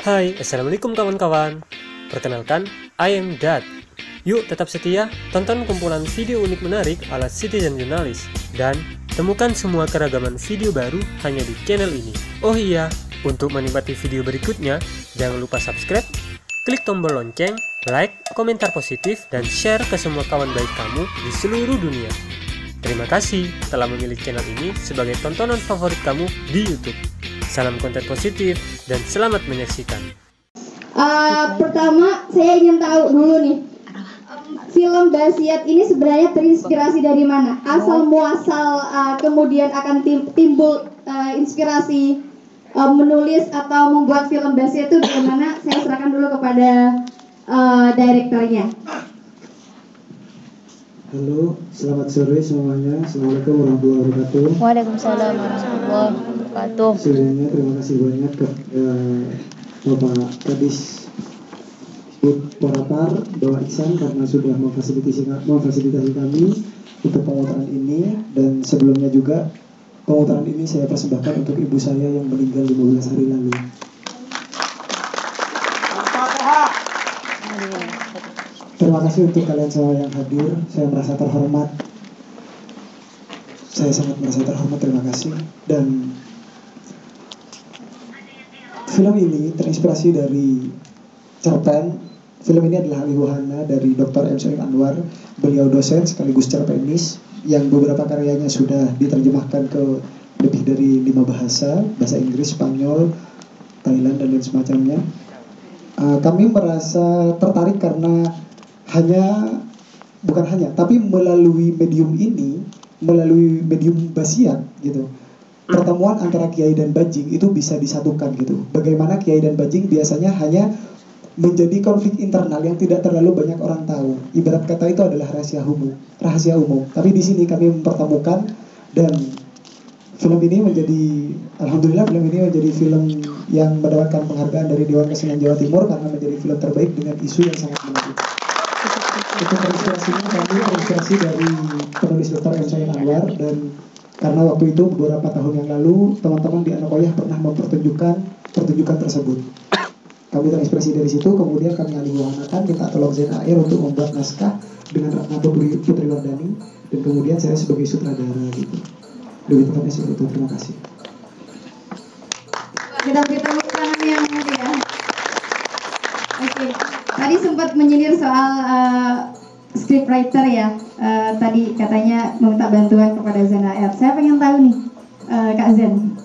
Hai, Assalamualaikum kawan-kawan. Perkenalkan, I am Dad. Yuk tetap setia, tonton kumpulan video unik menarik ala Citizen Journalist. Dan temukan semua keragaman video baru hanya di channel ini. Oh iya, untuk menikmati video berikutnya, jangan lupa subscribe, klik tombol lonceng, like, komentar positif, dan share ke semua kawan baik kamu di seluruh dunia. Terima kasih telah memilih channel ini sebagai tontonan favorit kamu di YouTube. Salam konten positif dan selamat menyaksikan. Pertama, saya ingin tahu dulu nih, film Basiat ini sebenarnya terinspirasi dari mana? Asal muasal kemudian akan timbul inspirasi menulis atau membuat film Basiat itu bagaimana? Saya serahkan dulu kepada direkturnya. Halo, selamat sore semuanya. Assalamualaikum warahmatullahi wabarakatuh. Waalaikumsalam warahmatullahi wabarakatuh. Sebelumnya terima kasih banyak kepada Bapak Kadis Porapar, Bapak Iksan karena sudah memfasilitasi kami untuk pemutaran ini, dan sebelumnya juga pemutaran ini saya persembahkan untuk ibu saya yang meninggal 15 hari lalu. Terima kasih untuk kalian semua yang hadir. Saya merasa terhormat. Saya sangat merasa terhormat. Terima kasih. Dan film ini terinspirasi dari cerpen. Film ini adalah Alih Wahana dari Dr. M. Syarif Anwar. Beliau dosen sekaligus cerpenis yang beberapa karyanya sudah diterjemahkan ke lebih dari 5 bahasa, bahasa Inggris, Spanyol, Thailand, dan lain semacamnya. Kami merasa tertarik karena tapi melalui medium ini, melalui medium Basiat gitu, pertemuan antara Kiai dan Bajing itu bisa disatukan gitu. Bagaimana Kiai dan Bajing biasanya hanya menjadi konflik internal yang tidak terlalu banyak orang tahu. Ibarat kata itu adalah rahasia umum. Tapi di sini kami mempertemukan, dan film ini alhamdulillah film ini menjadi film yang mendapatkan penghargaan dari Dewan Kesenian Jawa Timur karena menjadi film terbaik dengan isu yang sangat menarik. Itu terinspirasi dari penulis Dr. M. Syarif Anwar, dan karena waktu itu beberapa tahun yang lalu teman-teman di Anokoyah pernah mempertunjukkan pertunjukan tersebut. Kami terinspirasi dari situ, kemudian kami alih-wahanakan, kita tolong Zen Air untuk membuat naskah dengan Ratna Putri Wardani, dan kemudian saya sebagai sutradara gitu. Lebih tepatnya seperti itu. Terima kasih. Kita beri tepuk tangan yang meriah. Oke, tadi sempat menyindir soal scriptwriter ya. Tadi katanya meminta bantuan kepada Zen AR. Saya pengen tahu nih, Kak Zen,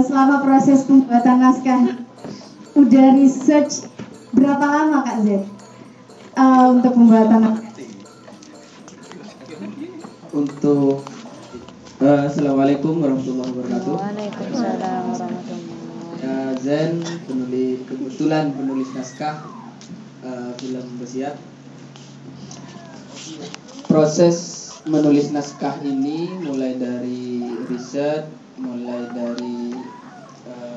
selama proses pembuatan naskah, udah research berapa lama Kak Zen untuk pembuatan naskah? Assalamualaikum warahmatullahi wabarakatuh. Waalaikumsalam warahmatullahi Zen, kebetulan penulis naskah film Basiat. Proses menulis naskah ini mulai dari riset, mulai dari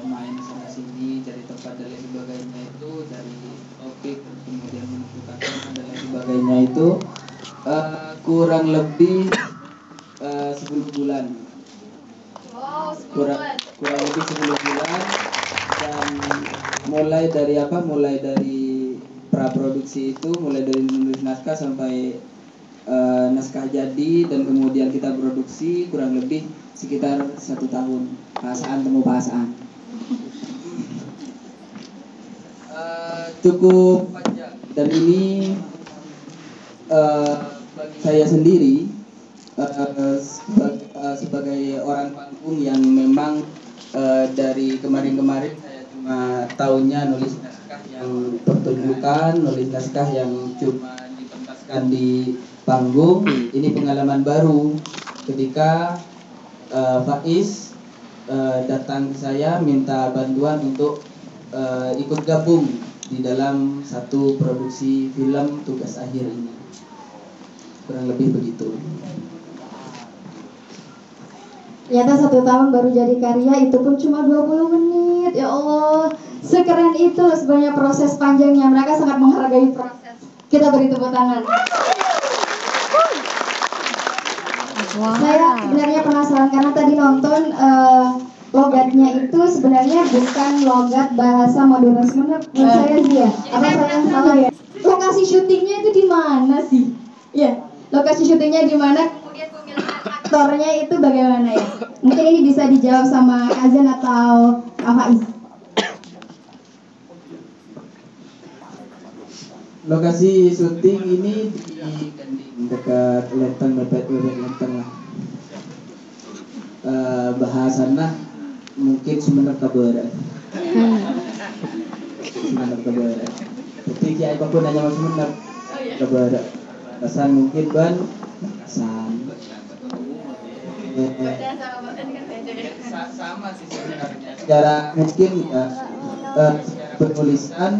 main sana sini, cari tempat dan lain sebagainya, itu dari topik, kemudian menentukan tema dan lain sebagainya, itu kurang lebih 10 bulan. Kurang lebih 10 bulan. Dan mulai dari praproduksi itu, mulai dari menulis naskah sampai naskah jadi, dan kemudian kita produksi kurang lebih sekitar 1 tahun. Temu bahasaan cukup panjang, dan ini bagi saya sendiri sebagai orang panggung yang memang dari kemarin-kemarin saya cuma tahunya nulis naskah yang pertunjukan, nulis naskah yang cuma dipentaskan di panggung. Ini pengalaman baru ketika Faiz datang ke saya minta bantuan untuk ikut gabung di dalam satu produksi film tugas akhir ini. Kurang lebih begitu. Ternyata 1 tahun baru jadi karya, itu pun cuma 20 menit. Ya Allah, sekeren itu sebenarnya proses panjangnya. Mereka sangat menghargai proses. Kita beri tepuk tangan. Saya sebenarnya penasaran karena tadi nonton logatnya itu sebenarnya bukan logat bahasa Madura menurut saya sih ya. Apa saya yang salah ya? Lokasi syutingnya itu di mana sih? Ya, lokasi syutingnya di mana? Kemudian pemilihan aktornya itu bagaimana ya? Mungkin ini bisa dijawab sama Azan atau Faiz. Lokasi syuting ini di Kending, dekat Lenteng, bebek Lenteng lah. Bahasana mungkin Sumenep Kabare. Sumenep Kabare. Tapi kiai apapun hanya mau Sumenep Kabare. Pesan mungkin ban pesan. Sama sih sebenarnya. Secara mungkin penulisan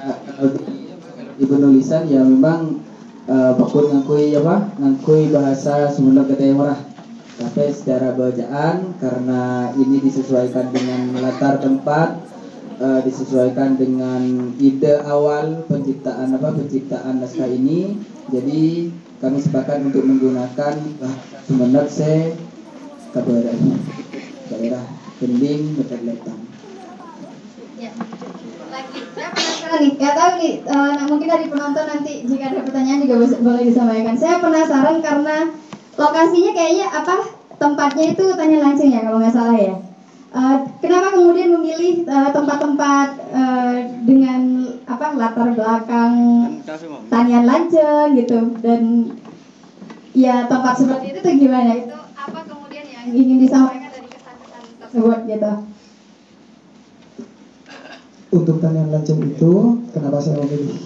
kalau di penulisan ya memang bakul ngangkui bahasa Sunda Gede Merah, tapi secara bacaan karena ini disesuaikan dengan latar tempat, disesuaikan dengan ide awal penciptaan naskah ini, jadi kami sepakat untuk menggunakan bahasa Sunda se Kabare, daerah Kending, Betel Letang. Saya penasaran nih, nggak tahu nih, mungkin dari penonton nanti jika ada pertanyaan juga boleh disampaikan. Saya penasaran karena lokasinya kayaknya tempatnya itu Tanya Lancing ya kalau nggak salah ya. Kenapa kemudian memilih tempat-tempat dengan latar belakang Tanian Lanceng gitu, dan ya tempat seperti itu tuh gimana? Itu apa kemudian yang ingin disampaikan dari kesan-kesan tersebut gitu? Untuk Tanian Lanceng itu, kenapa saya memilih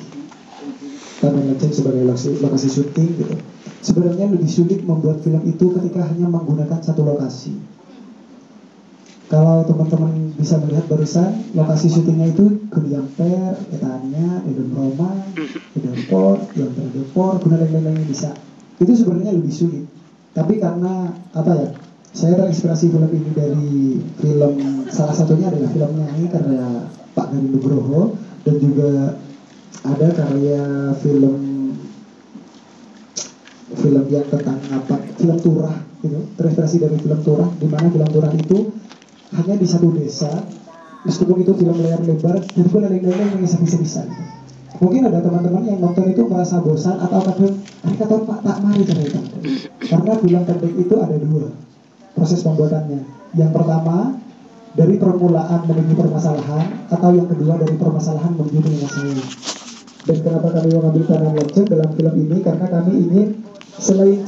Tanian Lanceng sebagai lokasi syuting gitu? Sebenarnya lebih sulit membuat film itu ketika hanya menggunakan satu lokasi. Kalau teman-teman bisa melihat barusan, lokasi syutingnya itu Kudiamper, Etania, Edom Roma, Edompor, Yamper Depor, Guna lain-lain bisa. Itu sebenarnya lebih sulit. Tapi karena saya terinspirasi film ini dari film, salah satunya adalah film Nyanyi karena Pak Gari Nugroho, dan juga ada karya film yang tentang film Turah gitu, terinspirasi dari film Turah, di mana film Turah itu hanya di satu desa, meskipun itu film layar lebar, dan pun lain-lain yang bisa-bisa. Mungkin ada teman-teman yang nonton itu merasa bosan atau kadang kata Pak tak mari cerita, karena film pendek itu ada dua proses pembuatannya. Yang pertama dari permulaan menuju permasalahan, atau yang kedua dari permasalahan menuju penyelesaian. Dan kenapa kami mengambil Tanian Lanceng dalam film ini? Karena kami ingin selain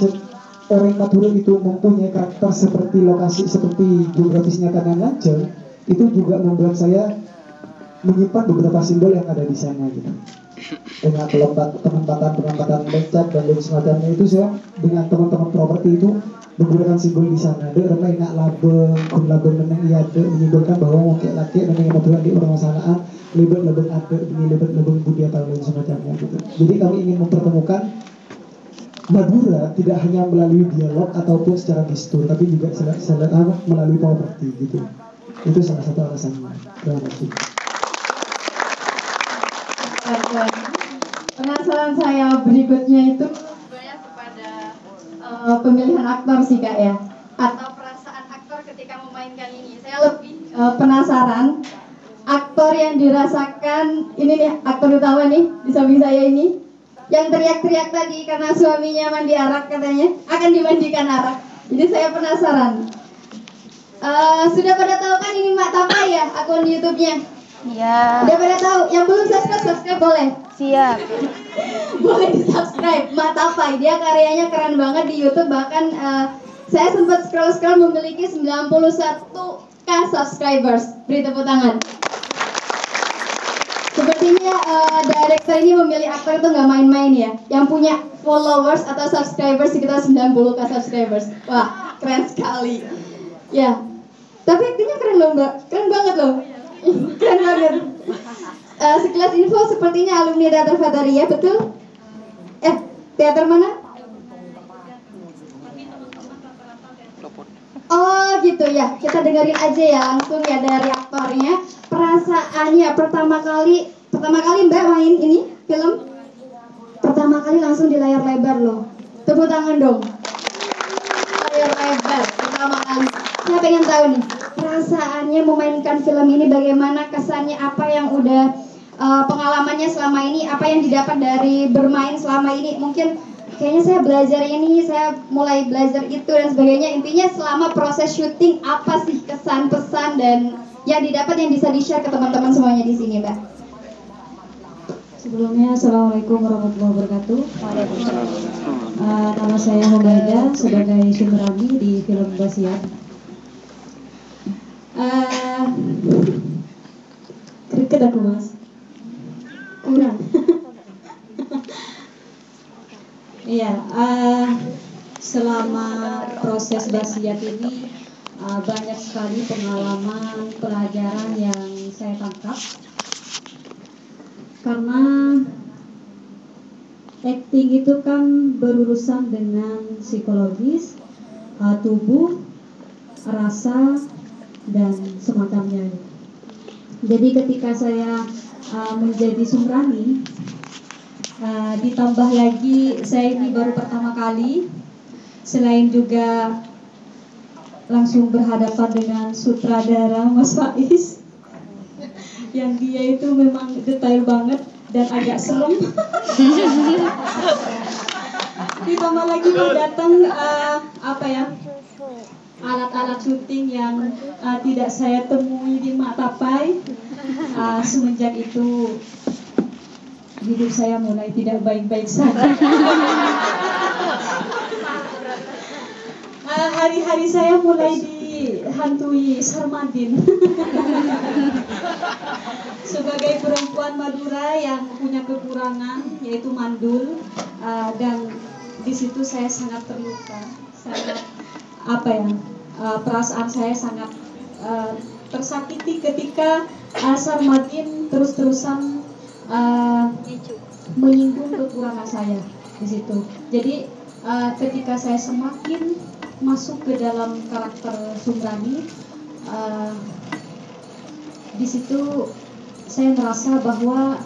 orang Madura itu mempunyai karakter seperti lokasi, seperti geografisnya Tanian Lanceng, itu juga membuat saya menyimpan beberapa simbol yang ada di sana gitu. Dengan penempatan lecak dan lain semacamnya itu, saya dengan teman-teman properti itu menggunakan simbol di sana. Ada orang nak labeng, kun labeng meneng iya ada menyimbolkan bahwa wakil laki meneng Madura di orang masalaan lebet ada ini lebet budi atau lain semacamnya gitu. Jadi kami ingin mempertemukan Madura tidak hanya melalui dialog ataupun secara gestur, tapi juga melalui properti gitu. Itu salah satu alasannya. Terima kasih. Penasaran saya berikutnya itu sebenarnya kepada pemilihan aktor sih Kak ya, atau perasaan aktor ketika memainkan ini. Saya lebih penasaran aktor yang dirasakan ini nih, aktor utama nih di samping saya ini, yang teriak-teriak tadi karena suaminya mandi arak, katanya akan dimandikan arak. Jadi saya penasaran. Sudah pada tahu kan ini Mak Tapa ya, akun YouTube-nya? Iya. Udah pada tahu? Yang belum subscribe boleh? Siap. Boleh di subscribe. Mak Tapa, dia karyanya keren banget di YouTube. Bahkan saya sempat scroll memiliki 91k subscribers. Beri tepuk tangan. Sepertinya director ini memilih aktor itu nggak main-main ya, yang punya followers atau subscribers sekitar 90k subscribers. Wah, keren sekali. Ya, tapi aktingnya keren loh Mbak, keren banget loh. Keren banget. Sekilas info, sepertinya alumni Teater Fataria, betul? Teater mana? Oh gitu ya, kita dengerin aja ya langsung ya dari aktornya. Perasaannya pertama kali Mbak main ini film, pertama kali langsung di layar lebar loh. Tepuk tangan dong. Layar lebar pertama kali. Saya pengen tahu nih, perasaannya memainkan film ini bagaimana, kesannya, apa yang udah pengalamannya selama ini, apa yang didapat dari bermain selama ini. Mungkin kayaknya saya belajar ini, saya mulai belajar itu dan sebagainya. Intinya selama proses syuting apa sih kesan, pesan dan yang didapat yang bisa di-share ke teman-teman semuanya di sini, Mbak. Sebelumnya, Assalamualaikum warahmatullahi wabarakatuh. Nama saya Humaida sebagai Syumrani di film Basiat. Kriket aku mas. Kurang. Iya. Selama proses Basiat ini banyak sekali pengalaman, pelajaran yang saya tangkap. Karena acting itu kan berurusan dengan psikologis, tubuh, rasa, dan semacamnya. Jadi ketika saya menjadi Sumrani, ditambah lagi saya ini baru pertama kali, selain juga langsung berhadapan dengan sutradara Mas Faiz, yang dia itu memang detail banget dan agak serem. Ditambah lagi datang alat-alat syuting yang tidak saya temui di Matapai. Semenjak itu hidup saya mulai tidak baik-baik saja. Hari-hari saya mulai dihantui Sarmadin. Sebagai perempuan Madura yang punya kekurangan yaitu mandul, dan di situ saya sangat terluka, sangat perasaan saya sangat tersakiti ketika Sarmadin terus-terusan menyinggung kekurangan saya di situ. Jadi ketika saya semakin masuk ke dalam karakter Sumrani, di situ saya merasa bahwa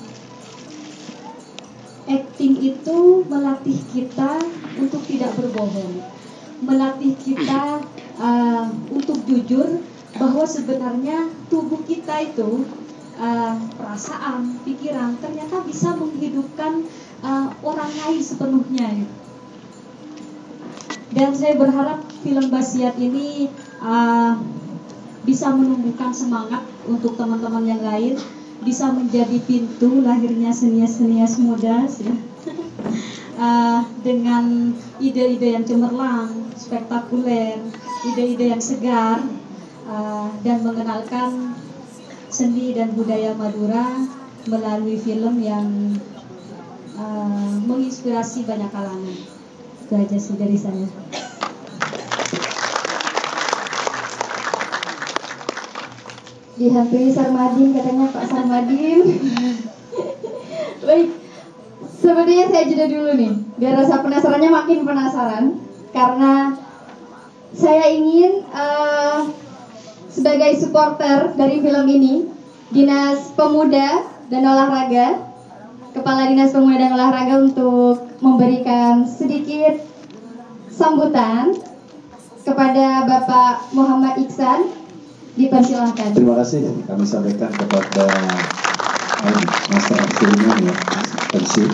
acting itu melatih kita untuk tidak berbohong, melatih kita untuk jujur bahwa sebenarnya tubuh kita itu, perasaan, pikiran ternyata bisa menghidupkan orang lain sepenuhnya. Dan saya berharap film Basiat ini bisa menumbuhkan semangat untuk teman-teman yang lain, bisa menjadi pintu lahirnya senias-senias muda dengan ide-ide yang cemerlang, spektakuler, ide-ide yang segar, dan mengenalkan seni dan budaya Madura melalui film yang menginspirasi banyak kalangan. Itu aja sih dari saya. Dihantui Sarmadin katanya Pak Sarmadin. Baik, sebenarnya saya jeda dulu nih, biar rasa penasarannya makin penasaran. Karena saya ingin sebagai supporter dari film ini, Dinas Pemuda dan Olahraga, Kepala Dinas Pemuda dan Olahraga untuk memberikan sedikit sambutan kepada Bapak Muhammad Iksan. Dipersilahkan. Terima kasih kami sampaikan kepada Master Abdullah ya, MC.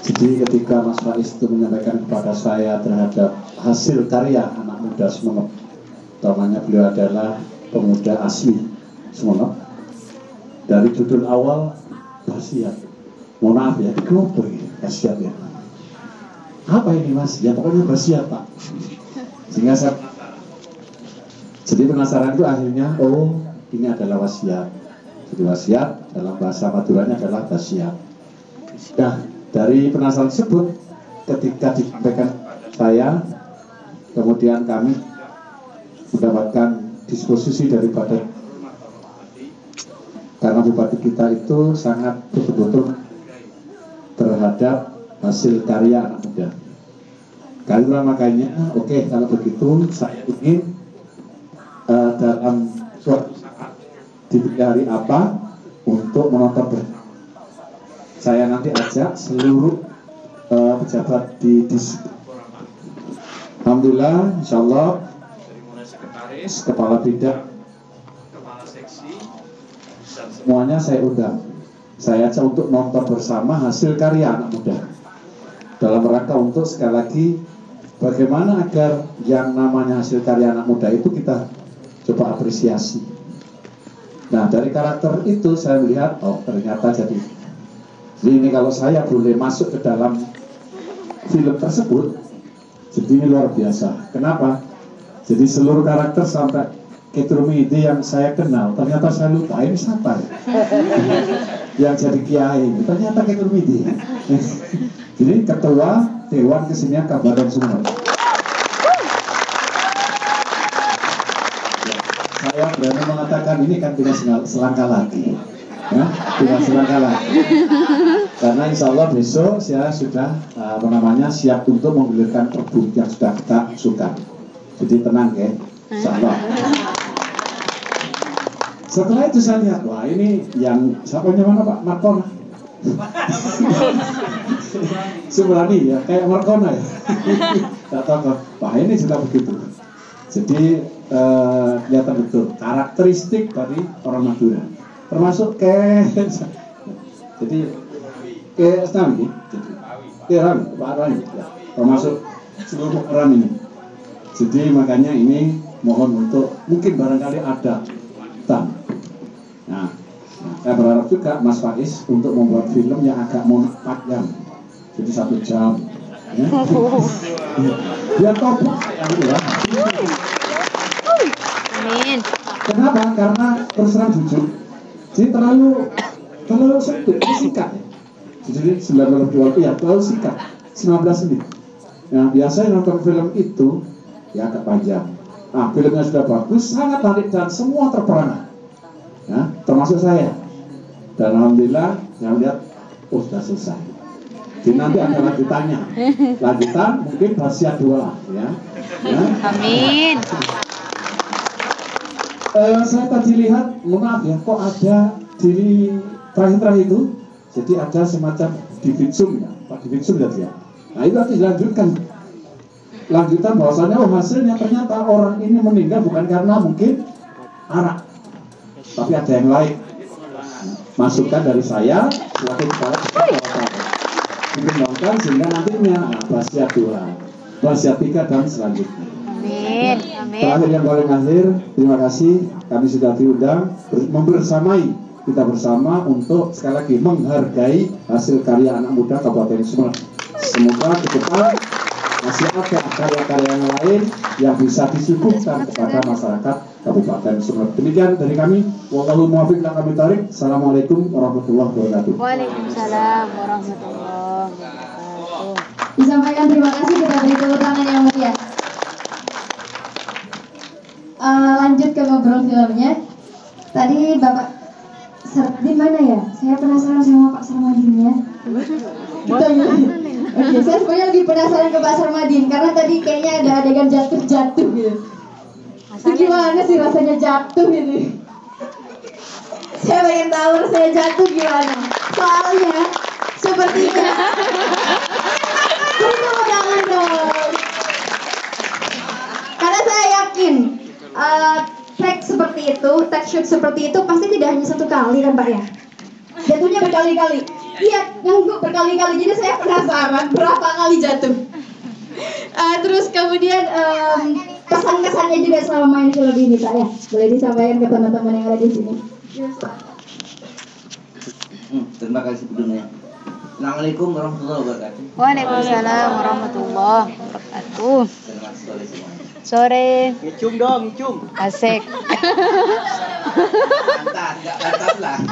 Jadi ketika Mas Faiz itu menyampaikan kepada saya terhadap hasil karya anak muda Sumeneb, utamanya beliau adalah pemuda asli Sumeneb. Dari judul awal Basiat, mohon maaf ya, dikelompok ini Basiat ya. Apa ini Mas? Ya pokoknya Basiat Pak. Sehingga saya jadi penasaran itu akhirnya, oh ini adalah wasiat. Jadi wasiat dalam bahasa Maduranya adalah Basiat. Nah dari penasaran tersebut, ketika disampaikan saya, kemudian kami mendapatkan disposisi daripada, karena bupati kita itu sangat betul-betul terhadap hasil karya anak muda. Karena makanya, oke, kalau begitu saya ingin dalam suatu saat di hari apa untuk menonton bersama. Saya nanti ajak seluruh pejabat di Alhamdulillah, insya Allah dari mulai sekretaris Sekretaris, kepala bidang, kepala seksi, dan semuanya saya undang. Saya ajak untuk nonton bersama hasil karya anak muda. Dalam rangka untuk sekali lagi bagaimana agar yang namanya hasil karya anak muda itu kita coba apresiasi. Nah, dari karakter itu saya melihat, oh ternyata jadi ini kalau saya boleh masuk ke dalam film tersebut, jadi ini luar biasa. Kenapa? Jadi seluruh karakter sampai Keturmidi yang saya kenal, ternyata saya lupa ini siapa ya? Yang jadi kiai, ternyata Keturmidi. Jadi ketua Dewan Kesenian Kabupaten Sumeneb. Saya berani mengatakan ini kan tidak selangkah lagi, ya, tidak selangkah lagi. Karena insya Allah besok saya sudah siap untuk menggulirkan perbu yang sudah kita usulkan. Jadi tenang ya, insya Allah. Setelah itu saya lihat, wah ini yang siapanya mana Pak Markona? Subrani ya, kayak Markona ya. Tak tahu, wah ini sudah begitu. Jadi kelihatan betul karakteristik dari orang Madura, termasuk jadi Rami, Pak Rami, ya, termasuk seluruh orang ini. Jadi makanya ini mohon untuk mungkin barangkali ada lanjutan. Nah, saya berharap juga Mas Faiz untuk membuat film yang agak panjang, jadi 1 jam. Ya. Biar topak yang itu ya. Amin. Kenapa? Karena terus terang jujur, jadi terlalu sempit, singkat. Jadi 92 ya terlalu singkat, 19 menit. Nah biasanya nonton film itu ya agak panjang. Nah filmnya sudah bagus, sangat menarik dan semua terperangah. Ya, termasuk saya. Dan alhamdulillah yang lihat, oh sudah selesai. Jadi nanti ada lanjutannya. Lanjutan mungkin Basia 2 ya. Amin. Saya tadi lihat, maaf ya, kok ada di terakhir itu, jadi ada semacam dividsum ya, Pak dividsum ya. Nah itu harus dilanjutkan. Lanjutan bahwasannya oh hasilnya ternyata orang ini meninggal bukan karena mungkin arak, tapi ada yang lain. Masukan dari saya selaku kepala dikembangkan sehingga nantinya Basia 2, Basia 3 dan selanjutnya. Amin. Amin. Terakhir yang paling akhir, terima kasih kami sudah diundang membersamai kita bersama untuk sekali lagi menghargai hasil karya anak muda Kabupaten Sumeneb. Semoga ke depan masih ada karya-karya yang lain yang bisa disuguhkan kepada masyarakat Kabupaten Sumeneb. Demikian dari kami. Wallahu muwaffiq ila aqwamit thoriq. Assalamualaikum warahmatullahi wabarakatuh. Waalaikumsalam warahmatullahi wabarakatuh. Disampaikan terima kasih, kita beri tepuk tangan yang meriah. Lanjut ke ngobrol filmnya. Tadi Bapak di mana ya? Saya penasaran sama Pak Sarmadinnya. Oke, saya sebenarnya lebih penasaran ke Pak Sarmadin karena tadi kayaknya ada adegan jatuh-jatuh gitu. Itu gimana sih rasanya jatuh ini? Saya pengen tahu rasanya jatuh gimana. Soalnya sepertinya tepuk tangan dong. Karena saya yakin take seperti itu, take shoot seperti itu pasti tidak hanya 1 kali kan Pak ya? Jatuhnya berkali-kali. Iya, ngangguk berkali-kali. Jadi saya penasaran berapa kali jatuh. Terus kemudian kesan-kesannya juga selama main film ini Pak ya. Boleh disampaikan ke teman-teman yang ada di sini. Terima kasih sebelumnya. Assalamualaikum warahmatullahi wabarakatuh. Waalaikumsalam warahmatullahi wabarakatuh. Terima kasih oleh semua. Sore. Ngicung dong, ngicung. Asik. Enggak lantas lah.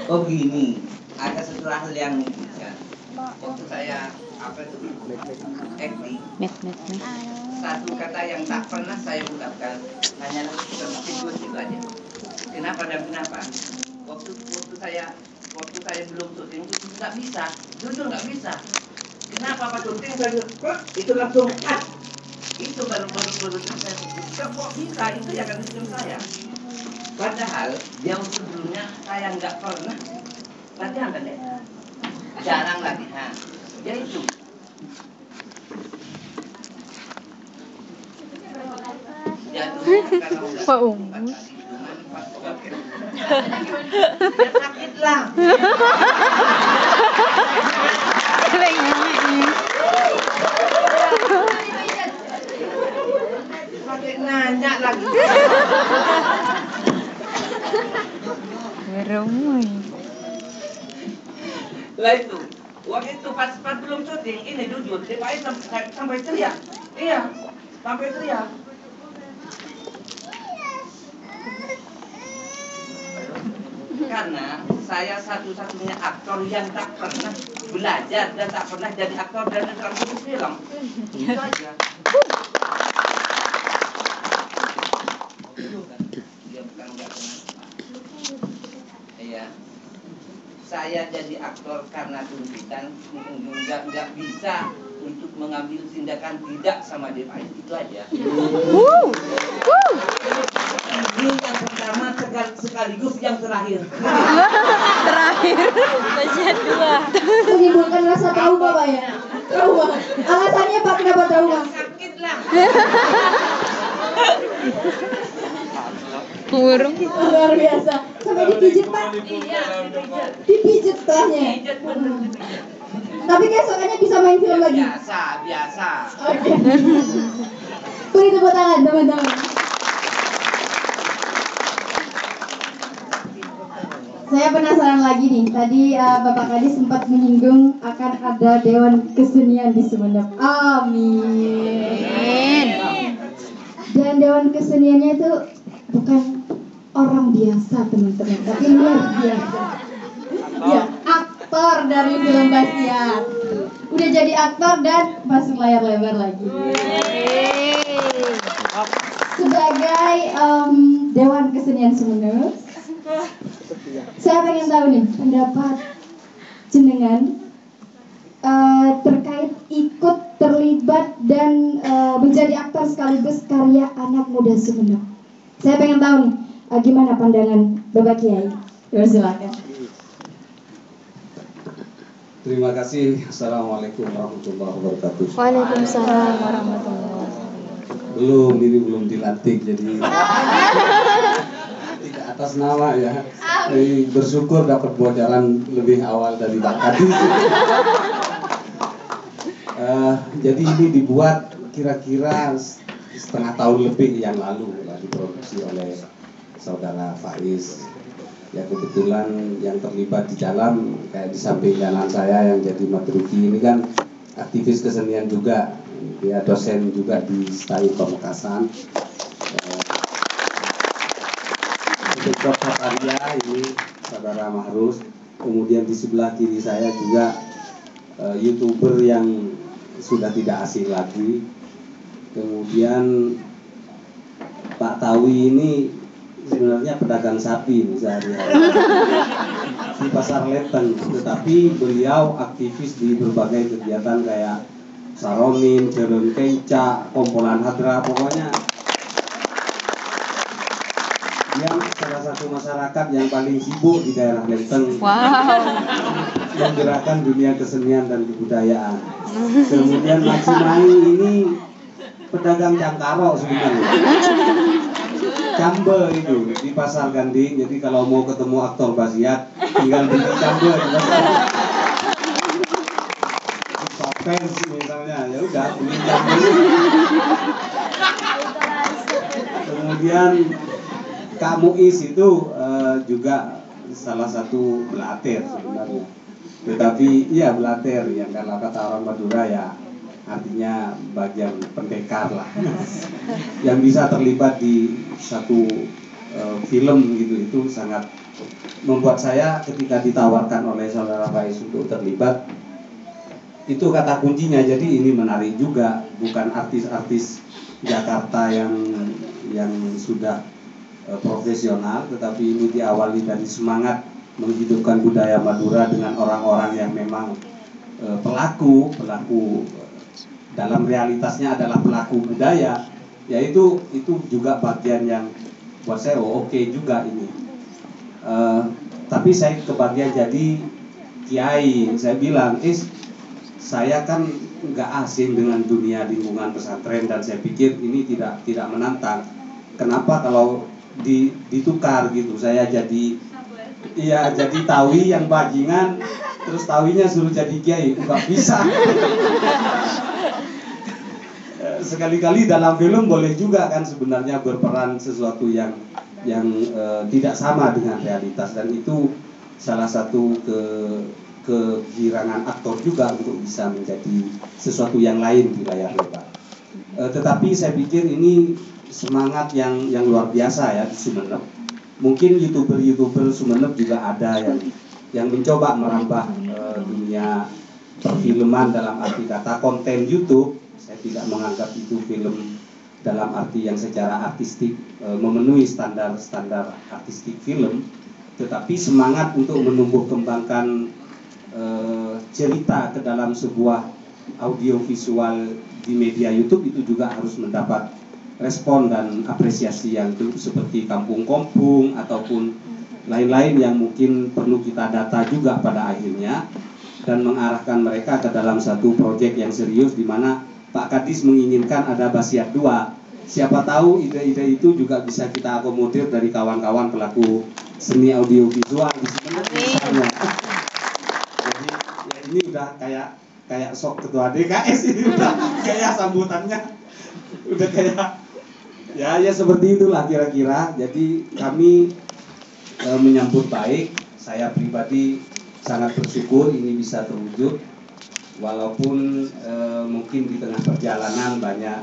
Oh gini, ada satu hal yang ya, waktu saya acting, satu kata yang tak pernah saya ungkapkan hanya seperti itu aja. Kenapa dan kenapa? Waktu saya belum syuting itu nggak bisa, jujur nggak bisa. Kenapa Pak syuting saya itu langsung itu baru saya kok bisa itu ya kan sistem saya. Padahal yang sebelumnya saya nggak pernah latihan kan ya, jarang latihan. Ya itu. Pak Um. Sakit lah. Pakai nanya lagi. Berumui. Lah itu, waktu itu pas belum syuting, ini jujur, dia baik sampai teriak. Iya, sampai teriak. Karena saya satu-satunya aktor yang tak pernah belajar dan tak pernah jadi aktor dan dalam film. Itu aja. Dia bukan nggak pernah. Iya. Saya jadi aktor karena tuntutan nggak bisa untuk mengambil tindakan tidak sama DPI, itu aja. Ini yang pertama sekaligus yang terakhir. Terakhir. Bagian 2. Menimbulkan rasa trauma Pak ya? Trauma. Alasannya Pak kenapa trauma? Sakit lah. Burung. Luar biasa. Sampai dipijit Pak. Iya, Dipijit setelahnya. pijat bener. Tapi keesokannya bisa main film lagi. Biasa. Oke. Beri tepuk tangan teman-teman. Saya penasaran lagi nih. Tadi Bapak Kadis sempat menyinggung akan ada Dewan Kesenian di Sumeneb. Amin. Dan Dewan Keseniannya itu bukan orang biasa teman-teman, tapi luar biasa. Ya, aktor dari film Basiat. Udah jadi aktor dan masuk layar lebar lagi. Sebagai Dewan Kesenian Sumeneb, saya pengen tahu nih pendapat jenengan terkait ikut terlibat dan menjadi aktor sekaligus karya anak muda Sumeneb. Saya pengen tahu nih gimana pandangan Bapak Kiai. Silakan. Terima kasih. Assalamualaikum warahmatullahi wabarakatuh. Waalaikumsalam warahmatullahi wabarakatuh. Belum dilantik jadi tidak atas nama ya. Jadi bersyukur dapat bocoran lebih awal dari Pak Kadis. Jadi ini dibuat kira-kira setengah tahun lebih yang lalu lah, diproduksi oleh saudara Faiz. Ya kebetulan yang terlibat di dalam kayak di samping kanan saya yang jadi Madruki ini kan aktivis kesenian juga, dia dosen juga di STAI Pamekasan. Untuk Arya ini saudara Mahrus, kemudian di sebelah kiri saya juga YouTuber yang sudah tidak asing lagi. Kemudian Pak Tawi ini sebenarnya pedagang sapi sehari-hari di Pasar Leteng, tetapi beliau aktivis di berbagai kegiatan kayak Saromin, Jalan Kenca, Kompolan Hadra, pokoknya yang salah satu masyarakat yang paling sibuk di daerah Leteng. Menggerakkan dunia kesenian dan kebudayaan. Kemudian Macimai ini pedagang cangkaro sebenarnya. Cambe itu di Pasar Ganding. Jadi kalau mau ketemu aktor Basiat tinggal di Cambe. Pens misalnya, ya udah beli Cambe. Kemudian Kak Muiz itu juga salah satu belater sebenarnya. Tetapi iya belater yang kalau kata orang Madura ya artinya bagian pendekar lah. Yang bisa terlibat di satu film gitu, itu sangat membuat saya ketika ditawarkan oleh saudara Faiz untuk terlibat, itu kata kuncinya. Jadi ini menarik juga, bukan artis-artis Jakarta yang sudah profesional, tetapi ini diawali dari semangat menghidupkan budaya Madura dengan orang-orang yang memang pelaku dalam realitasnya adalah pelaku budaya. Ya itu juga bagian yang buat saya oke juga ini. Tapi saya kebagian jadi kiai. Saya bilang, saya kan nggak asing dengan dunia lingkungan pesantren dan saya pikir ini tidak menantang. kenapa kalau ditukar gitu, saya jadi jadi tawi yang bajingan, terus tawinya suruh jadi kiai, nggak bisa. Sekali-kali dalam film boleh juga kan sebenarnya berperan sesuatu yang tidak sama dengan realitas, dan itu salah satu kegirangan aktor juga untuk bisa menjadi sesuatu yang lain di layar lebar. Tetapi saya pikir ini semangat yang luar biasa ya di Sumeneb. Mungkin youtuber Sumeneb juga ada yang mencoba merambah dunia perfilman dalam arti kata konten YouTube. Saya tidak menganggap itu film dalam arti yang secara artistik memenuhi standar artistik film, tetapi semangat untuk menumbuh kembangkan cerita ke dalam sebuah audiovisual di media YouTube itu juga harus mendapat respon dan apresiasi yang seperti Kampung Kompung ataupun lain-lain yang mungkin perlu kita data juga pada akhirnya dan mengarahkan mereka ke dalam satu proyek yang serius di mana Pak Kadis menginginkan ada Basiat 2. Siapa tahu ide-ide itu juga bisa kita akomodir dari kawan-kawan pelaku seni audiovisual di sini misalnya. Jadi ya ini udah kayak sok ketua DKS ini udah kayak sambutannya udah kayak ya seperti itulah kira-kira. Jadi kami menyambut baik. Saya pribadi sangat bersyukur ini bisa terwujud. Walaupun mungkin di tengah perjalanan banyak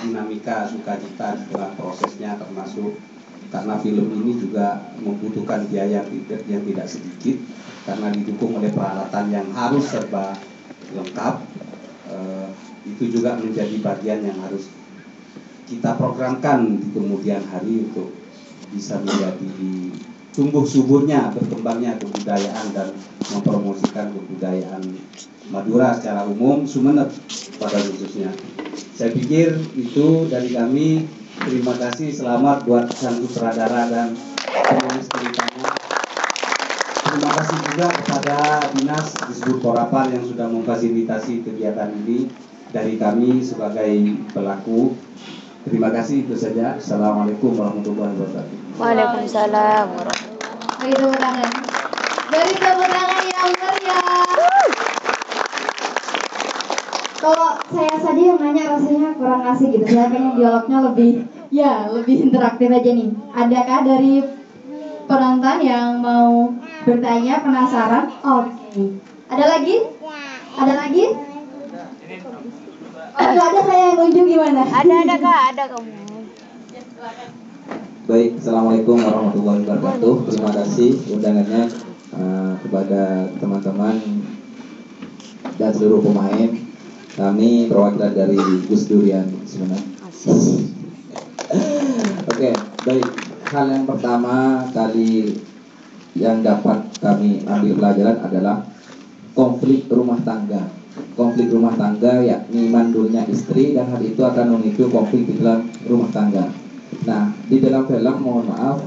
dinamika sukacita dalam prosesnya, termasuk karena film ini juga membutuhkan biaya yang tidak sedikit karena didukung oleh peralatan yang harus serba lengkap. Itu juga menjadi bagian yang harus kita programkan di kemudian hari untuk bisa menjadi tumbuh suburnya, berkembangnya kebudayaan dan mempromosikan kebudayaan Madura secara umum, Sumeneb pada khususnya. Saya pikir itu dari kami. Terima kasih, selamat buat sang sutradara dan penulis ceritanya. Terima kasih juga kepada Dinas Disbud Porapar yang sudah memfasilitasi kegiatan ini dari kami sebagai pelaku. Terima kasih, itu saja. Assalamualaikum warahmatullahi wabarakatuh. Waalaikumsalam warahmatullahi wabarakatuh. Beri tepuk tangan. Beri tepuk tangan yang meriah. Kalau saya saja yang nanya rasanya kurang asik gitu. Saya pengen dialognya lebih interaktif aja nih. Adakah dari penonton yang mau bertanya, penasaran? Oke. Ada lagi? Ada lagi? Kalau ada saya yang nunjuk gimana? Ada Kak, ada kamu. Baik, assalamualaikum warahmatullahi wabarakatuh. Terima kasih undangannya kepada teman-teman dan seluruh pemain. Kami perwakilan dari Gus Durian sebenarnya. Oke, baik. Hal yang pertama kali yang dapat kami ambil pelajaran adalah konflik rumah tangga. Konflik rumah tangga yakni mandulnya istri dan hal itu akan memicu konflik di dalam rumah tangga. Nah, di dalam film mohon maaf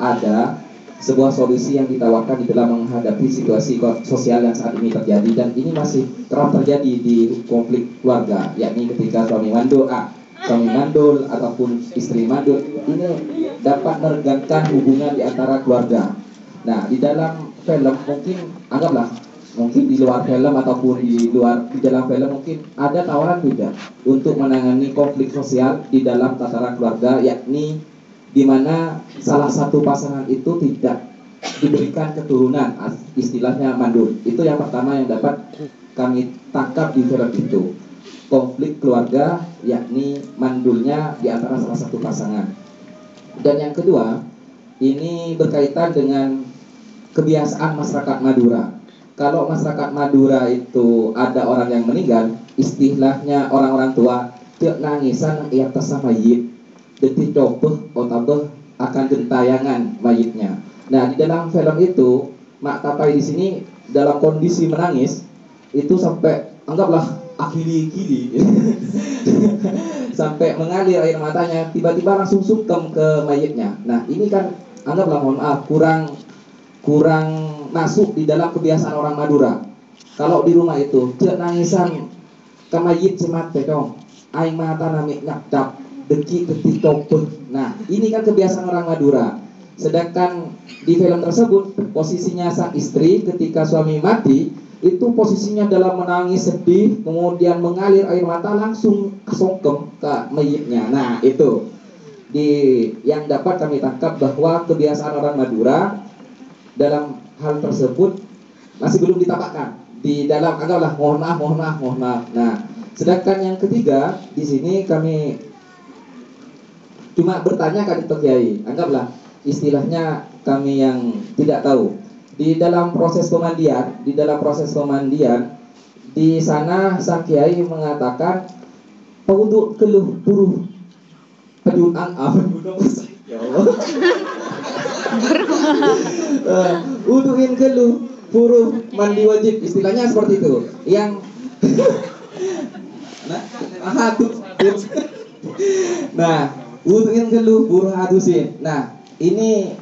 ada sebuah solusi yang ditawarkan di dalam menghadapi situasi sosial yang saat ini terjadi, dan ini masih kerap terjadi di konflik keluarga, yakni ketika suami mandul ataupun istri mandul, ini dapat meregangkan hubungan di antara keluarga. Nah, di dalam film mungkin di luar film ataupun di dalam film mungkin ada tawaran juga untuk menangani konflik sosial di dalam tataran keluarga, yakni di mana salah satu pasangan itu tidak diberikan keturunan, istilahnya mandul. Itu yang pertama yang dapat kami tangkap di film itu. Konflik keluarga yakni mandulnya di antara salah satu pasangan. Dan yang kedua, ini berkaitan dengan kebiasaan masyarakat Madura. Kalau masyarakat Madura itu ada orang yang meninggal, istilahnya orang-orang tua tiap nangisan yang tersama mayit, detik dobeh otabeh akan gentayangan mayitnya. Nah, di dalam film itu Mak Tapai di sini dalam kondisi menangis itu sampai anggaplah akili-kili sampai mengalir air matanya, tiba-tiba langsung sungkem ke mayitnya. Nah, ini kan anggaplah mohon maaf kurang masuk di dalam kebiasaan orang Madura. Kalau di rumah itu tidak nangisan ke mayit semat dong, aing mata namik nyakdap detik tope. Nah, ini kan kebiasaan orang Madura. Sedangkan di film tersebut posisinya sang istri ketika suami mati itu posisinya dalam menangis sedih, kemudian mengalir air mata langsung kesongkem ke mayitnya. Nah, itu yang dapat kami tangkap bahwa kebiasaan orang Madura dalam hal tersebut masih belum ditapakkan di dalam, anggaplah mohon maaf. Nah, sedangkan yang ketiga di sini kami cuma bertanya ke Pak Kiai, anggaplah istilahnya kami yang tidak tahu di dalam proses pemandian, di sana sang Kiai mengatakan untuk keluh buruh pejuang ya Allah. Uduin keluh buruh mandi wajib, istilahnya seperti itu. Yang nah, uduin keluh buruh hadusin. Nah, ini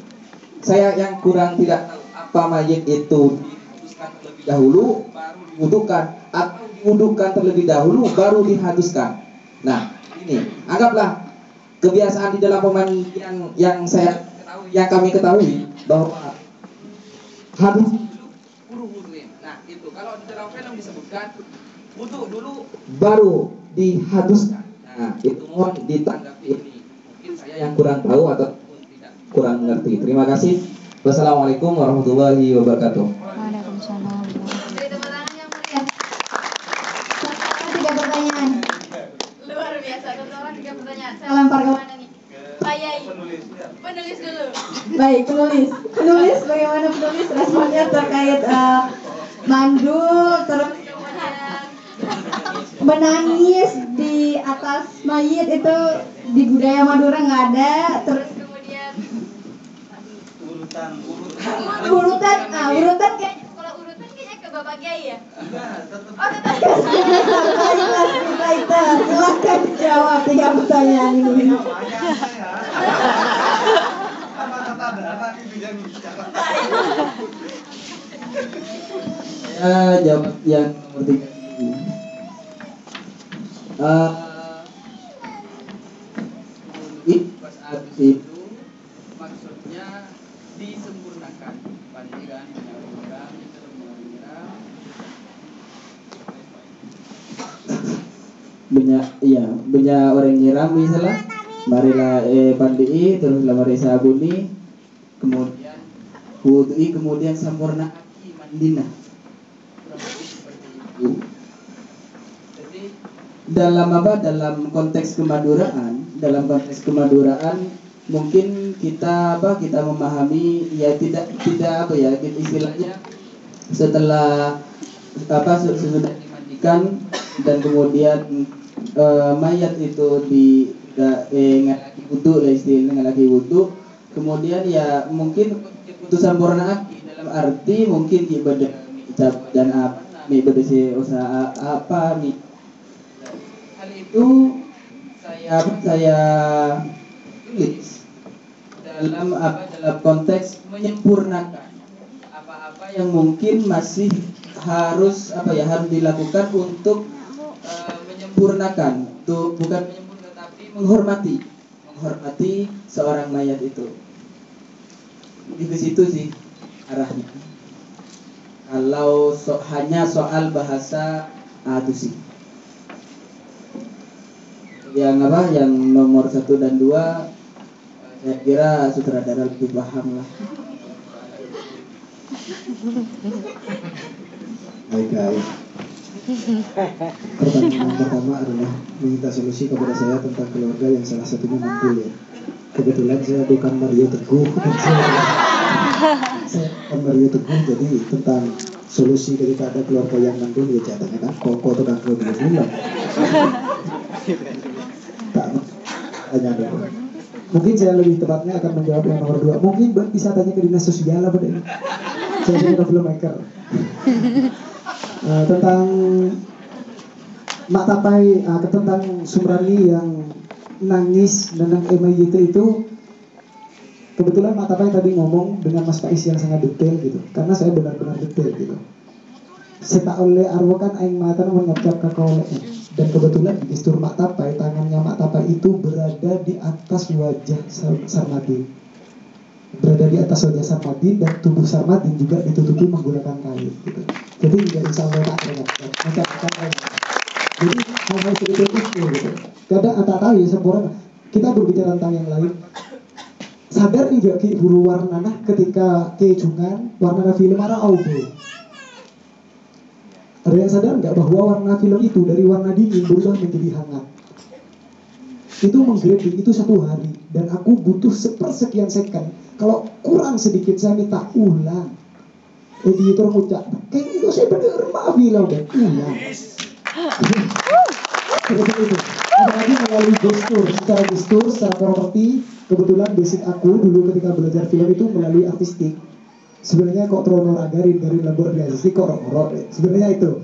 saya yang kurang tidak tahu apa mayit itu dihaduskan terlebih dahulu baru diwudukan atau diwudukan terlebih dahulu baru dihaduskan. Nah, ini anggaplah kebiasaan di dalam pemandian yang kami ketahui bahwa hadus dulu wuduin. Nah, itu kalau di dalam film disebutkan wudu dulu baru dihaduskan. Nah, itu mohon ditanggapi ini. Mungkin saya yang kurang tahu atau tidak kurang mengerti. Terima kasih. Wassalamualaikum warahmatullahi wabarakatuh. Waalaikumsalam. Beri tepuk tangan yang mulia. Satu orang 3 pertanyaan. Luar biasa, satu orang 3 pertanyaan. Saya lempar ke mana nih? Pak Yai. Penulis dulu. Baik, penulis bagaimana penulis responnya terkait mandul terus kemudian menangis di atas mayit itu di budaya Madura nggak ada, terus kemudian urutan kayak kalau urutan kayaknya ke Bapak Kiai ya. Oh tetap. Baiklah, silakan jawab 3 pertanyaan ini. Saya jawab yang nomor 3. Pas habis itu maksudnya disempurnakan pandiran banyak orang nyiram misalnya marilah pandi terus lamari sabuni kemudian wudui kemudian sampurna aki mandina seperti itu. Jadi dalam konteks kemaduraan mungkin kita memahami ya tidak istilahnya setelah sudah dimandikan dan kemudian mayat itu ngalaki wudu lah istilahnya ngalaki wudu kemudian ya mungkin itu sampurna dalam arti mungkin ibadah ucap dan apa ibadah usaha apa hal itu saya tulis dalam konteks menyempurnakan apa yang mungkin masih harus dilakukan untuk menyempurnakan tuh bukan menyempurnakan tapi menghormati seorang mayat itu. Di situ sih arahnya. Kalau hanya soal bahasa itu sih. Yang nomor 1 dan 2 saya kira sutradara lebih paham lah. Baik guys. Pertanyaan yang pertama adalah meminta solusi kepada saya tentang keluarga yang salah satunya mandul ya. Kebetulan saya bukan Mario Teguh saya bukan Mario Teguh, jadi tentang solusi ketika ada keluarga yang mandul ya jatahnya kan koko tukang kerudung bulan. Tak tanya dulu. Mungkin saya lebih tepatnya akan menjawab yang nomor 2. Mungkin bisa tanya ke dinas sosial apa deh. Saya jadi filmmaker. Tentang Mak Tapai, tentang Sumrani yang nangis dan MIT itu kebetulan Mak Tapai tadi ngomong dengan Mas Faiz yang sangat detail gitu, karena saya benar-benar detail gitu. Seta oleh arwah kan aing mata mengucap kakak oleh dan kebetulan di gestur Mak Tapai tangannya Mak Tapai itu berada di atas wajah Sarmadin. Berada di atas wajah Sarmadin dan tubuh Sarmadin juga ditutupi menggunakan kain gitu. Jadi tidak bisa letak macam-macam. Jadi hal-hal seperti itu gitu. Kadang tak tahu ya sempurna. Kita berbicara tentang yang lain. Sadar juga ki buru warna ketika kejungan warna film arah audio. Ada yang sadar nggak bahwa warna film itu dari warna dingin berubah menjadi hangat? Itu menggrading itu 1 hari dan aku butuh sepersekian second. Kalau kurang sedikit saya minta ulang. Editor ngucap, kayak itu saya bener maaf film dan ulang. Seperti itu. Apalagi melalui gestur, secara properti. Kebetulan basic aku dulu ketika belajar film itu melalui artistik. Sebenarnya kok Trono Garin labor di artistik kok sebenarnya itu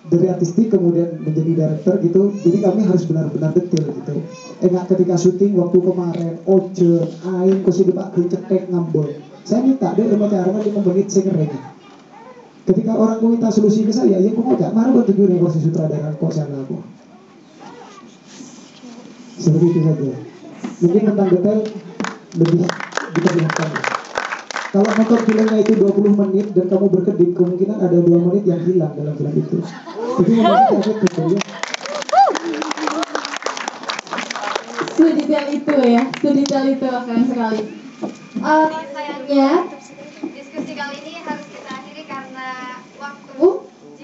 dari artistik kemudian menjadi director gitu. Jadi kami harus benar-benar detail gitu. Enggak ketika syuting waktu kemarin oje ain kusi dipakai cetek ngambol. Saya minta deh rumah caranya 5 menit saya kering. Ketika orang minta solusi ke saya, ya kok enggak marah buat tujuh negosiasi sutradara kok saya aku. Seperti itu saja. Mungkin tentang detail lebih diperlihatkan. Kalau nonton filmnya itu 20 menit dan kamu berkedip, kemungkinan ada 2 menit yang hilang dalam film itu. Jadi memang efektif ya. Sedetail itu ya, sedetail itu keren sekali. Sayangnya diskusi kali ini harus kita akhiri karena waktu.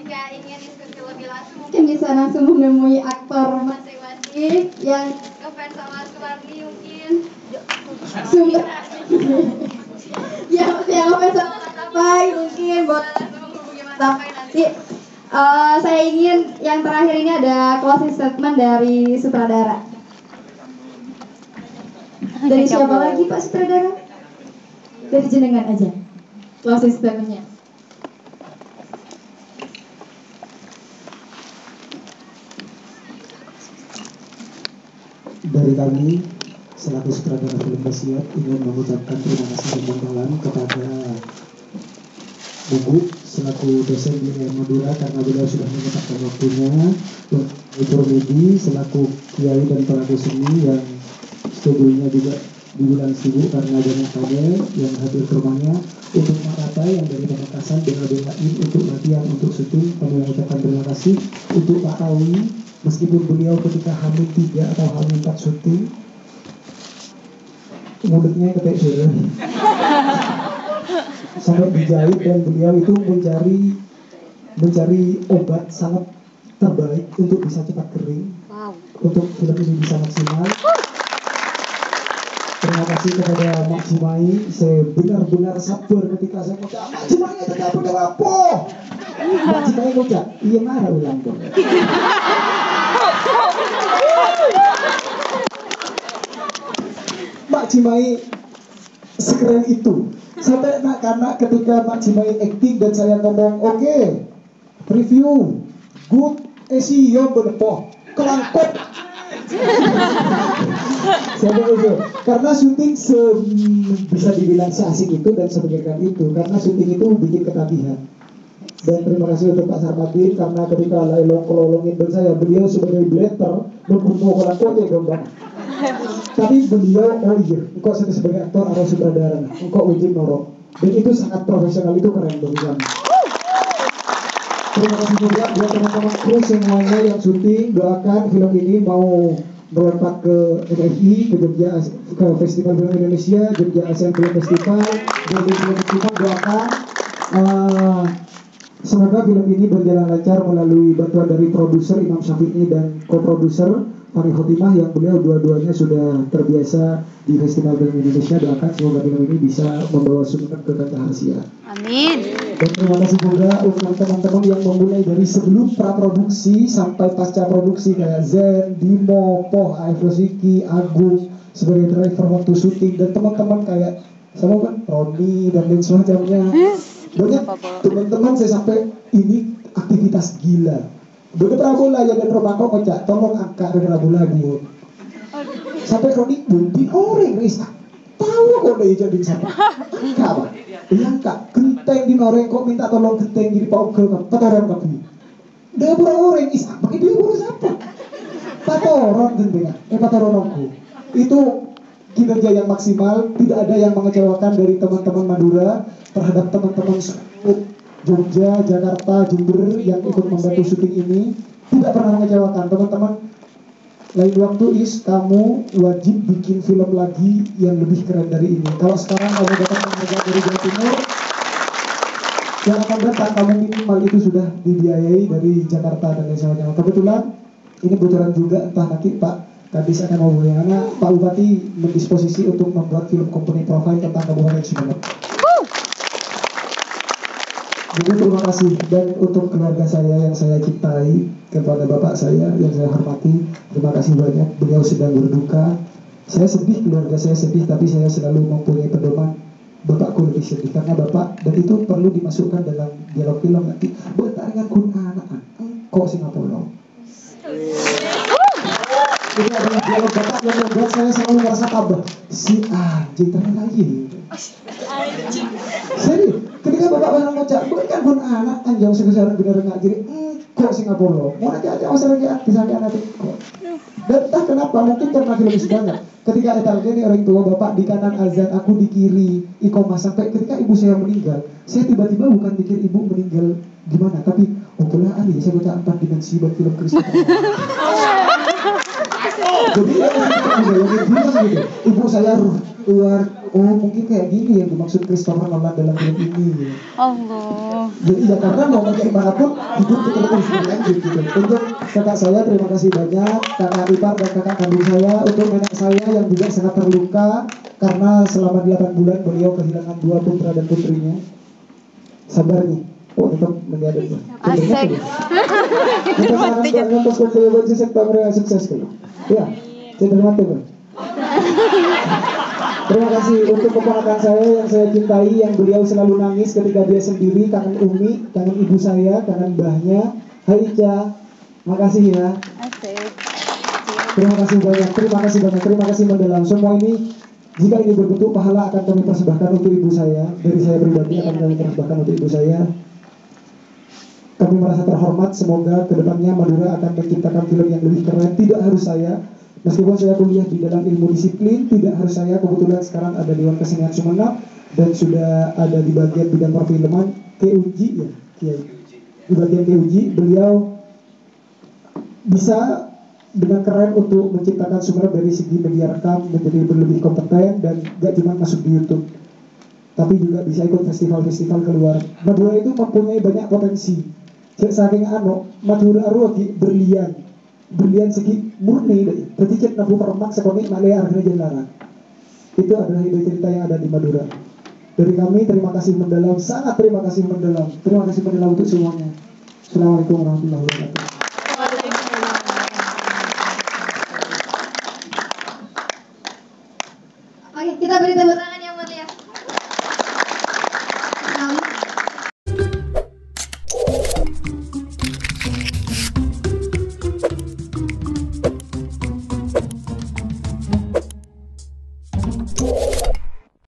Jika ingin diskusi lebih langsung mungkin bisa langsung menemui aktor masing-masing yang ngefans sama Suwarni mungkin sumber yang ngefans sama Matapai mungkin boleh langsung menghubungi Matapai nanti. Saya ingin yang terakhir ini ada closing statement dari sutradara. Dari siapa lagi Pak sutradara? Dari jenengan aja. Closing statementnya. Dari kami selaku sutradara film Basiat ingin mengucapkan terima kasih yang mendalam kepada Bubu selaku dosen di UNM Madura karena beliau sudah menyempatkan waktunya untuk Medi selaku kiai dan pelaku seni yang studionya juga di bulan sibuk karena banyak tamu yang hadir ke rumahnya, untuk Matapai yang dari Pamekasan bela-belain untuk latihan untuk syuting. Kami mengucapkan terima kasih untuk Pak Awi meskipun beliau ketika hamil 3 atau hamil 4 syuting mulutnya ketek sudah sampai dijahit dan beliau itu mencari obat sangat terbaik untuk bisa cepat kering untuk film ini bisa maksimal. Terima kasih kepada Mak Cimai. Saya benar-benar sabar ketika saya ngucap Mak Cimai tetap udah apa Mak Cimai ngucap iya marah ulang tuh. Mak Cimai sekeren itu sampai karena ketika Mak Cimai acting dan saya ngomong oke, review good yo benepoh kelangkot sampai itu karena syuting bisa dibilang seasik itu dan sebagainya itu karena syuting itu bikin ketagihan. Dan terima kasih untuk Pak Sarmadin karena ketika lolongin saya beliau sebagai director membunuh kelangkot ya gambar. Tapi beliau engkau sebagai aktor atau sutradara engkau uji norok dan itu sangat profesional, itu keren bagi kami. Terima kasih juga buat teman-teman kru semuanya yang syuting. Doakan film ini mau melompat ke NFI, ke Jogja, ke Festival Film Indonesia, Jogja Asian Film Festival, dan Film Festival. Doakan semoga film ini berjalan lancar melalui bantuan dari produser Imam Syafi'i dan co-produser Fari Khotimah yang beliau dua-duanya sudah terbiasa di Festival Film Indonesia. Doakan semoga film ini bisa membawa sumber ke kancah Asia. Amin. Dan terima kasih juga untuk teman-teman yang memulai dari sebelum praproduksi sampai pasca produksi kayak Zen, Dimo, Poh, Aifrosiki, Agung sebagai driver waktu syuting dan teman-teman kayak sama kan Roni dan lain semacamnya. Banyak teman-teman saya sampai ini aktivitas gila. Bener Prabola ya dan Romako ngocak, tolong angkat dari Prabola gitu. Sampai Roni buntin orang Risa. Tahu kok dia jadi siapa? Angkat apa? Iya angkat. Genteng di noreng kok minta tolong genteng jadi pauke kan? Petaran kaki. Dia pura orang Isa. Pakai dia pura siapa? Patoron tentunya, Patoronku. Itu kinerja yang maksimal, tidak ada yang mengecewakan dari teman-teman Madura terhadap teman-teman Jogja, Jakarta, Jember yang ikut membantu syuting ini. Tidak pernah mengecewakan teman-teman. Lain waktu kamu wajib bikin film lagi yang lebih keren dari ini. Kalau sekarang kamu dapat penghargaan dari Jawa Timur, yang akan datang kamu minimal itu sudah dibiayai dari Jakarta dan lain sebagainya. Kebetulan ini bocoran juga, entah nanti Pak Kadis akan menghubungi karena Pak Bupati mendisposisi untuk membuat film company profile tentang Kabupaten Sumeneb. Jadi terima kasih, dan untuk keluarga saya yang saya cintai, kepada bapak saya yang saya hormati, terima kasih banyak. Beliau sedang berduka. Saya sedih, keluarga saya sedih, tapi saya selalu mempunyai pedoman bapakku lebih sedih karena bapak, dan itu perlu dimasukkan dalam dialog film nanti. Bertaringan kun anak kok Singapura. Ini adalah dialog bapak yang membuat saya selalu merasa tabah. Si anjing ternyata ini. Serius, ketika bapak bilang ngocak, bukan pun anak anjing sekesaran benar nggak jadi kok Singapura. Mau aja masalah dia bisa anak kok. Dan entah kenapa, mungkin karena film banyak. Ketika etalnya ini orang tua bapak di kanan azan, aku di kiri iqomah, sampai ketika ibu saya meninggal, saya tiba-tiba bukan pikir ibu meninggal gimana, tapi pula Ali saya baca 4 dimensi buat film Kristen. Jadi yang bilang gitu, ibu saya keluar, oh mungkin kayak gini yang dimaksud Christopher Nolan dalam film ini. Allah. Jadi ya karena mau gimana pun hidup kita terus berlanjut gitu. Untuk kakak saya terima kasih banyak, kakak ipar dan kakak kandung saya, untuk nenek saya yang juga sangat terluka karena selama 8 bulan beliau kehilangan 2 putra dan putrinya. Sabar nih. Oh, tetap menjadi Asik. kita sangat banyak untuk baju sektor sukses kalau. Ya, terima kasih. Terima kasih untuk keponakan saya yang saya cintai, yang beliau selalu nangis ketika dia sendiri, kangen Umi, kangen ibu saya, kangen mbahnya. Hai Ica, makasih ya. Terima kasih banyak, terima kasih mendalam. Semua ini, jika ini berbentuk pahala akan kami persembahkan untuk ibu saya. Dari saya pribadi akan kami persembahkan untuk ibu saya. Kami merasa terhormat, semoga kedepannya Madura akan menciptakan film yang lebih keren. Tidak harus saya, meskipun saya kuliah di dalam ilmu disiplin, tidak harus saya. Kebetulan sekarang ada Dewan Kesenian Sumeneb dan sudah ada di bagian bidang perfilman KUJ ya, Kiai. Di bagian KUJ beliau bisa dengan keren untuk menciptakan Sumeneb dari segi media rekam menjadi lebih kompeten dan gak cuma masuk di YouTube, tapi juga bisa ikut festival-festival keluar. Madura itu mempunyai banyak potensi. Saking Madura aruaki berlian segi murni deh. Berarti nabu permak sekonik malaya argana jenlara. Itu adalah ide cerita yang ada di Madura. Dari kami terima kasih mendalam, sangat terima kasih mendalam. Terima kasih mendalam untuk semuanya. Assalamualaikum warahmatullahi wabarakatuh.